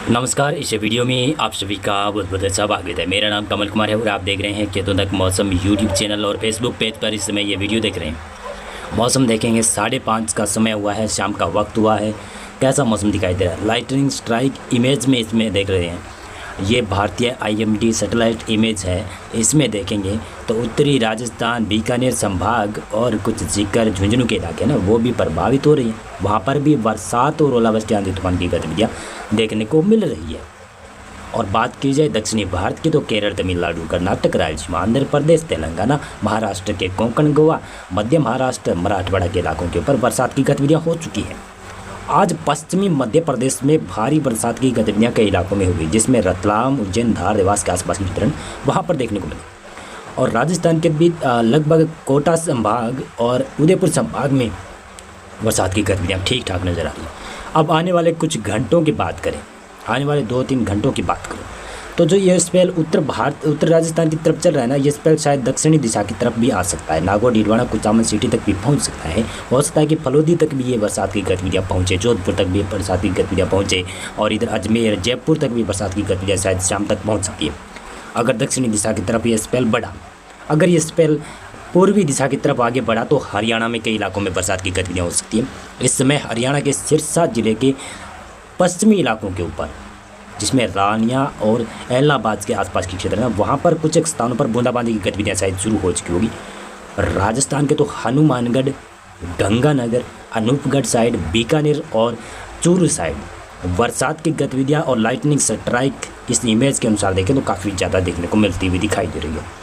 नमस्कार। इस वीडियो में आप सभी का बहुत बहुत स्वागत है। मेरा नाम कमल कुमार है और आप देख रहे हैं केतु तक मौसम यूट्यूब चैनल और फेसबुक पेज पर इस समय ये वीडियो देख रहे हैं। मौसम देखेंगे 5:30 का समय हुआ है, शाम का वक्त हुआ है। कैसा मौसम दिखाई दे रहा है? लाइटनिंग स्ट्राइक इमेज में इसमें देख रहे हैं। ये भारतीय IMD सैटेलाइट इमेज है। इसमें देखेंगे तो उत्तरी राजस्थान, बीकानेर संभाग और कुछ सीकर झुंझुनू के इलाके ना वो भी प्रभावित हो रही हैं। वहाँ पर भी बरसात और ओलावृष्टि, आंधी तूफान की गतिविधियाँ देखने को मिल रही है। और बात की जाए दक्षिणी भारत की तो केरल, तमिलनाडु, कर्नाटक, रायलसीमा, आंध्र प्रदेश, तेलंगाना, महाराष्ट्र के कोंकण, गोवा, मध्य महाराष्ट्र, मराठवाड़ा के इलाकों के ऊपर बरसात की गतिविधियाँ हो चुकी हैं। आज पश्चिमी मध्य प्रदेश में भारी बरसात की गतिविधियाँ कई इलाकों में हुई, जिसमें रतलाम, उज्जैन, धार, देवास के आसपास की वितरण वहाँ पर देखने को मिली। और राजस्थान के भी लगभग कोटा संभाग और उदयपुर संभाग में बरसात की गतिविधियाँ ठीक ठाक नज़र आ रही हैं। अब आने वाले कुछ घंटों की बात करें, आने वाले 2-3 घंटों की बात करें तो जो ये स्पेल उत्तर राजस्थान की तरफ चल रहा है ना, ये स्पेल शायद दक्षिणी दिशा की तरफ भी आ सकता है। नागौर, डीडवाना, कुचामन सिटी तक भी पहुंच सकता है। हो सकता है कि फलोदी तक भी ये बरसात की गतिविधियाँ पहुँचे, जोधपुर तक भी बरसात की गतिविधियाँ पहुँचे और इधर अजमेर, जयपुर तक भी बरसात की गतिविधियाँ शायद शाम तक पहुँच सकती है अगर दक्षिणी दिशा की तरफ ये स्पेल बढ़ा। अगर ये स्पेल पूर्वी दिशा की तरफ आगे बढ़ा तो हरियाणा में कई इलाकों में बरसात की गतिविधियाँ हो सकती हैं। इस समय हरियाणा के सिरसा जिले के पश्चिमी इलाकों के ऊपर, जिसमें रानिया और एलनाबाद के आसपास के क्षेत्र हैं, वहाँ पर कुछ एक स्थानों पर बूंदाबांदी की गतिविधियाँ शायद शुरू हो चुकी होगी। राजस्थान के तो हनुमानगढ़, गंगानगर, अनूपगढ़ साइड, बीकानेर और चूरू साइड बरसात की गतिविधियाँ और लाइटनिंग स्ट्राइक इस इमेज के अनुसार देखें तो काफ़ी ज़्यादा देखने को मिलती हुई दिखाई दे रही है।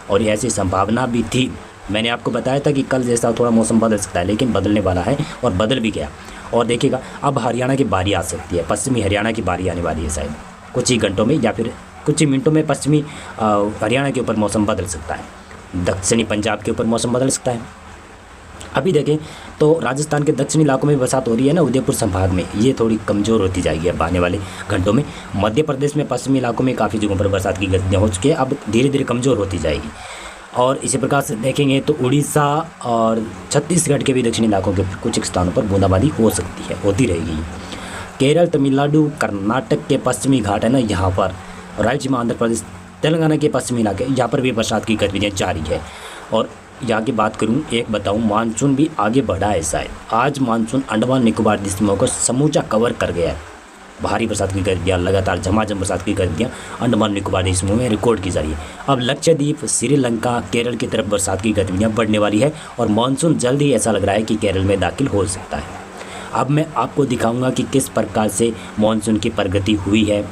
और ऐसी संभावना भी थी। मैंने आपको बताया था कि कल जैसा थोड़ा मौसम बदल सकता है, लेकिन बदलने वाला है और बदल भी गया। और देखिएगा अब हरियाणा की बारी आ सकती है, पश्चिमी हरियाणा की बारी आने वाली है शायद कुछ ही घंटों में या फिर कुछ ही मिनटों में। पश्चिमी हरियाणा के ऊपर मौसम बदल सकता है, दक्षिणी पंजाब के ऊपर मौसम बदल सकता है। अभी देखें तो राजस्थान के दक्षिणी इलाकों में बरसात हो रही है ना, उदयपुर संभाग में, ये थोड़ी कमज़ोर होती जाएगी अब आने वाले घंटों में। मध्य प्रदेश में पश्चिमी इलाकों में काफ़ी जगहों पर बरसात की गतिविधियाँ हो चुकी है, अब धीरे धीरे कमज़ोर होती जाएगी। और इसी प्रकार से देखेंगे तो उड़ीसा और छत्तीसगढ़ के भी दक्षिणी इलाकों के कुछ स्थानों पर बूंदाबांदी हो सकती है, होती रहेगी। केरल, तमिलनाडु, कर्नाटक के पश्चिमी घाट है ना, यहाँ पर रायलसीमा, आंध्र प्रदेश, तेलंगाना के पश्चिमी इलाके, यहाँ पर भी बरसात की गतिविधियाँ जारी है। और यहाँ की बात करूँ, एक बताऊँ, मानसून भी आगे बढ़ा है शायद। आज मानसून अंडमान निकोबार द्वीपों को समूचा कवर कर गया है। भारी बरसात की गतिविधियाँ, लगातार झमाझम बरसात की गतिविधियाँ अंडमान निकोबार द्वीपों में रिकॉर्ड की जा रही है। अब लक्षद्वीप, श्रीलंका, केरल की तरफ बरसात की गतिविधियाँ बढ़ने वाली है और मानसून जल्द ही ऐसा लग रहा है कि केरल में दाखिल हो सकता है। अब मैं आपको दिखाऊंगा कि किस प्रकार से मानसून की प्रगति हुई है।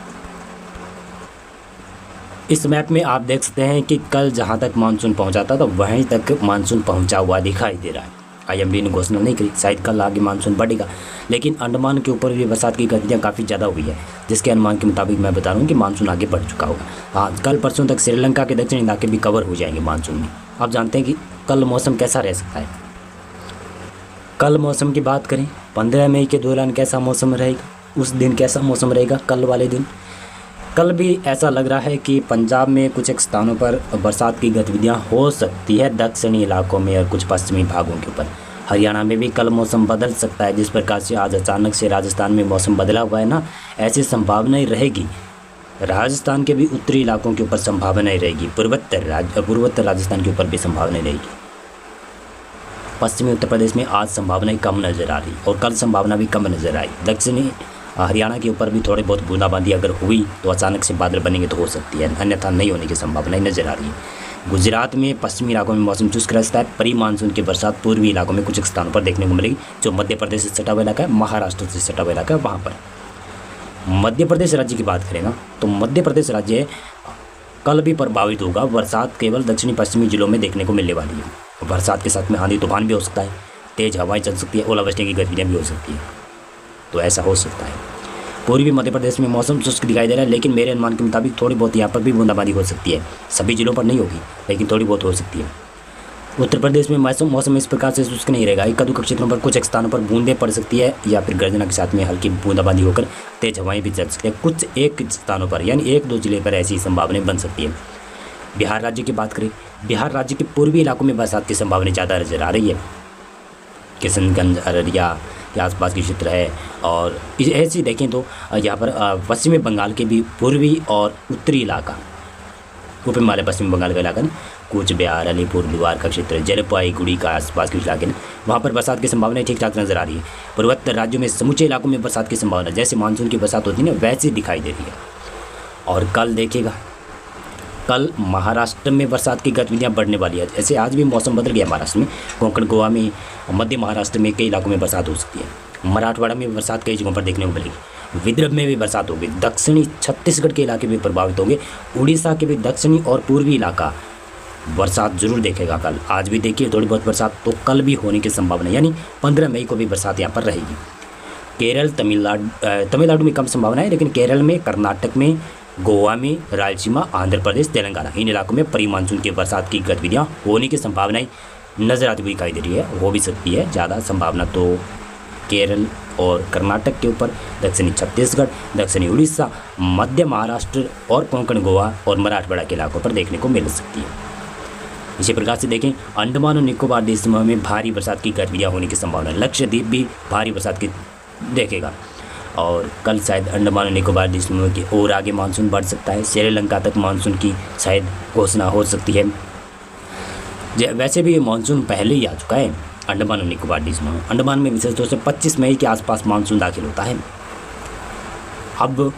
इस मैप में आप देख सकते हैं कि कल जहाँ तक मानसून पहुँचा था तो वहीं तक मानसून पहुँचा हुआ दिखाई दे रहा है। IMD ने घोषणा नहीं करी, शायद कल आगे मानसून बढ़ेगा, लेकिन अंडमान के ऊपर भी बरसात की गतिविधियाँ काफ़ी ज़्यादा हुई है, जिसके अनुमान के मुताबिक मैं बता रहा हूँ कि मानसून आगे बढ़ चुका होगा। हाँ, कल परसों तक श्रीलंका के दक्षिणी इलाके भी कवर हो जाएंगे मानसून में। आप जानते हैं कि कल मौसम कैसा रह सकता है। कल मौसम की बात करें, 15 मई के दौरान कैसा मौसम रहेगा, उस दिन कैसा मौसम रहेगा कल वाले दिन। कल भी ऐसा लग रहा है कि पंजाब में कुछ एक स्थानों पर बरसात की गतिविधियां हो सकती है, दक्षिणी इलाकों में और कुछ पश्चिमी भागों के ऊपर। हरियाणा में भी कल मौसम बदल सकता है, जिस प्रकार से आज अचानक से राजस्थान में मौसम बदला हुआ है ना, ऐसी संभावनाएं रहेगी। राजस्थान के भी उत्तरी इलाकों के ऊपर संभावनाएं रहेगी, पूर्वोत्तर राजस्थान के ऊपर भी संभावनाएं रहेगी। पश्चिमी उत्तर प्रदेश में आज संभावनाएं कम नज़र आ रही और कल संभावना भी कम नज़र आई। दक्षिणी हरियाणा के ऊपर भी थोड़ी बहुत बूंदाबांदी अगर हुई तो अचानक से बादल बनेंगे तो हो सकती है, अन्यथा नहीं होने की संभावनाएं नज़र आ रही है। गुजरात में पश्चिमी इलाकों में मौसम शुष्क रहता है। प्री मानसून की बरसात पूर्वी इलाकों में कुछ स्थानों पर देखने को मिलेगी, जो मध्य प्रदेश से सटा हुआ इलाका है, महाराष्ट्र से सटा हुआ इलाका है, वहाँ पर। मध्य प्रदेश राज्य की बात करें ना तो मध्य प्रदेश राज्य कल भी प्रभावित होगा। बरसात केवल दक्षिणी पश्चिमी जिलों में देखने को मिलने वाली है। बरसात के साथ में आंधी तूफान भी हो सकता है, तेज़ हवाएं चल सकती है, ओलावृष्टि की गतिविधियाँ भी हो सकती है, तो ऐसा हो सकता है। पूर्वी मध्य प्रदेश में मौसम शुष्क दिखाई दे रहा है, लेकिन मेरे अनुमान के मुताबिक थोड़ी बहुत यहाँ पर भी बूंदाबांदी हो सकती है। सभी जिलों पर नहीं होगी, लेकिन थोड़ी बहुत हो सकती है। उत्तर प्रदेश में मौसम इस प्रकार से शुष्क नहीं रहेगा। एक दुख क्षेत्रों पर कुछ एक स्थानों पर बूंदें पड़ सकती है या फिर गर्जना के साथ में हल्की बूंदाबांदी होकर तेज हवाएं भी चल सकती है। कुछ एक स्थानों पर यानी 1-2 जिले पर ऐसी संभावनाएं बन सकती है। बिहार राज्य की बात करें, बिहार राज्य के पूर्वी इलाकों में बरसात की संभावना ज़्यादा नजर आ रही है। किशनगंज, अररिया, के आसपास की क्षेत्र है। और ऐसे देखें तो यहाँ पर पश्चिमी बंगाल के भी पूर्वी और उत्तरी इलाका, ऊपर हिमालय पश्चिम बंगाल का इलाका ना, कूच बिहार, अलीपुरद्वार का क्षेत्र, जलपाईगुड़ी का आसपास के इलाके ना, वहाँ पर बरसात की संभावना ठीक ठाक नज़र आ रही है। पूर्वोत्तर राज्यों में समूचे इलाकों में बरसात की संभावना जैसे मानसून की बरसात होती है ना, वैसे दिखाई दे रही है। और कल देखिएगा, कल महाराष्ट्र में बरसात की गतिविधियाँ बढ़ने वाली है। ऐसे आज भी मौसम बदल गया महाराष्ट्र में, कोंकण, गोवा में, मध्य महाराष्ट्र में कई इलाकों में बरसात हो सकती है। मराठवाड़ा में बरसात कई जगहों पर देखने को मिलेगी। विदर्भ में भी बरसात होगी। दक्षिणी छत्तीसगढ़ के इलाके भी प्रभावित होंगे। उड़ीसा के भी दक्षिणी और पूर्वी इलाका बरसात जरूर देखेगा कल। आज भी देखिए थोड़ी बहुत बरसात, तो कल भी होने की संभावना, यानी 15 मई को भी बरसात यहाँ पर रहेगी। केरल, तमिलनाडु में कम संभावना है, लेकिन केरल में, कर्नाटक में, गोवा में, रायलसीमा, आंध्र प्रदेश, तेलंगाना, इन इलाकों में प्री मानसून की बरसात की गतिविधियाँ होने की संभावनाएं नज़र आती हुई दिखाई दे रही है। हो भी सकती है, ज़्यादा संभावना तो केरल और कर्नाटक के ऊपर, दक्षिणी छत्तीसगढ़, दक्षिणी उड़ीसा, मध्य महाराष्ट्र और कोंकण, गोवा और मराठवाड़ा के इलाकों पर देखने को मिल सकती है। इसी प्रकार से देखें, अंडमान और निकोबार द्वीप समूह में भारी बरसात की गतिविधियाँ होने की संभावना है। लक्षद्वीप भी भारी बरसात की देखेगा। और कल शायद अंडमान और निकोबार द्वीप समूह की और आगे मानसून बढ़ सकता है। श्रीलंका तक मानसून की शायद घोषणा हो सकती है। वैसे भी मानसून पहले ही आ चुका है अंडमान और निकोबार द्वीप समूह। अंडमान में विशेष तौर से 25 मई के आसपास मानसून दाखिल होता है। अब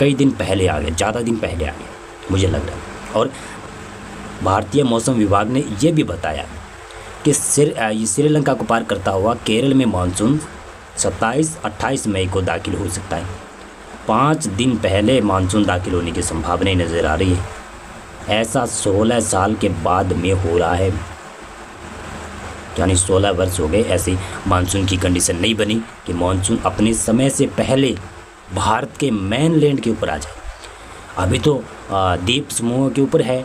कई दिन पहले आ गया, ज़्यादा दिन पहले आ गया मुझे लग रहा है। और भारतीय मौसम विभाग ने यह भी बताया कि श्रीलंका को पार करता हुआ केरल में मानसून 27-28 मई को दाखिल हो सकता है। 5 दिन पहले मानसून दाखिल होने की संभावनाएं नज़र आ रही है। ऐसा 16 साल के बाद में हो रहा है, यानी 16 वर्ष हो गए ऐसी मानसून की कंडीशन नहीं बनी कि मानसून अपने समय से पहले भारत के मेन लैंड के ऊपर आ जाए। अभी तो द्वीप समूह के ऊपर है,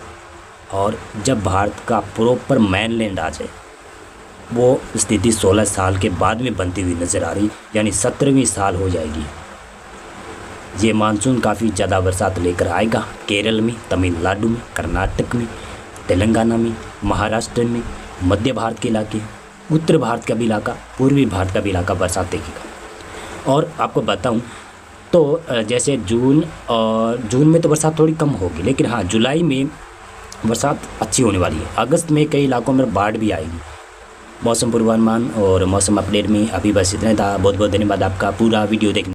और जब भारत का प्रॉपर मेन लैंड आ जाए, वो स्थिति 16 साल के बाद में बनती हुई नज़र आ रही, यानी 17वीं साल हो जाएगी। ये मानसून काफ़ी ज़्यादा बरसात लेकर आएगा केरल में, तमिलनाडु में, कर्नाटक में, तेलंगाना में, महाराष्ट्र में, मध्य भारत के इलाके, उत्तर भारत का भी इलाका, पूर्वी भारत का भी इलाका बरसात देखेगा। और आपको बताऊं तो जैसे जून में तो बरसात थोड़ी कम होगी, लेकिन हाँ जुलाई में बरसात अच्छी होने वाली है। अगस्त में कई इलाकों में बाढ़ भी आएगी। मौसम पूर्वानुमान और मौसम अपडेट में अभी बस इतना था। बहुत बहुत धन्यवाद आपका पूरा वीडियो देखने।